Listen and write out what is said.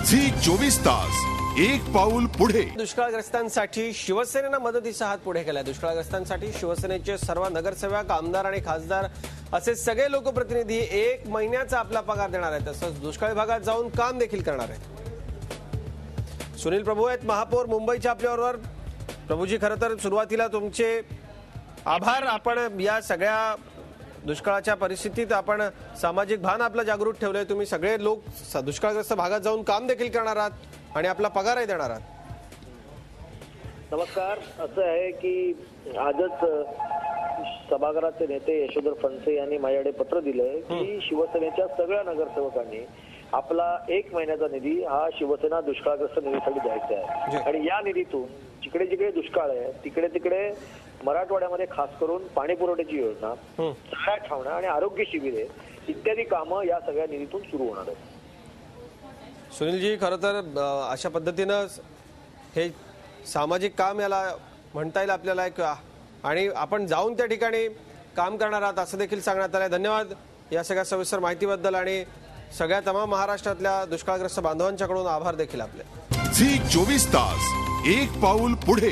Zee 24 तास एक पाऊल पुढे। दुष्काळग्रस्तांसाठी शिवसेनेनं मदतीचा हात पुढे केला। दुष्काळग्रस्तांसाठी शिवसेनेचे सर्व नगरसेवक, आमदार आणि खासदार असे सगळे लोकप्रतिनिधी 1 महिन्याचा आपला पगार देणार आहेत। तसंच दुष्काळी भागात जाऊन काम देखील करणार आहेत। सुनील प्रभू आहेत महापौर मुंबईच्या आपल्याबरोबर। प्रभूजी, खरं तर सुरुवातीला तुमचे आभार। आपण या सगळ्या दुष्काळाच्या परिस्थितीत आपण सामाजिक भान आपलं जागृत ठेवलंय। तुम्ही सगळे लोक दुष्काळग्रस्त भागात जाऊन काम देखील करणार आहात आणि आपला पगारही देणार आहात। नमस्कार। असं आहे की आजच सभागृहाचे नेते यशोधर फणसे यांनी माझ्याकडे पत्र दिलंय की शिवसेनेच्या सगळ्या नगरसेवकांनी आपला 1 महिन्याचा निधी हा शिवसेना दुष्काळग्रस्त निधीसाठी द्यायचा आहे। आणि या निधीतून जिकडे जिकडे दुष्काळ आहे तिकडे तिकडे मराठवाड्यामध्ये खास करून पाणी पुरवठ्याची योजना, चारा छावण्या आणि आरोग्य शिबिरे इत्यादी कामं या सगळ्या निधीतून सुरू होणार आहेत। सुनीलजी, खरं तर अशा पद्धतीनं हे सामाजिक काम याला म्हणता येईल आपल्याला एक, आणि आपण जाऊन त्या ठिकाणी काम करणार आहात असं देखील सांगण्यात आलंय। धन्यवाद या सगळ्या सविस्तर माहितीबद्दल आणि सगळ्या तमाम महाराष्ट्रातल्या दुष्काळग्रस्त बांधवांच्याकडून आभार देखील आपले। झी 24 तास एक पाऊल पुढे।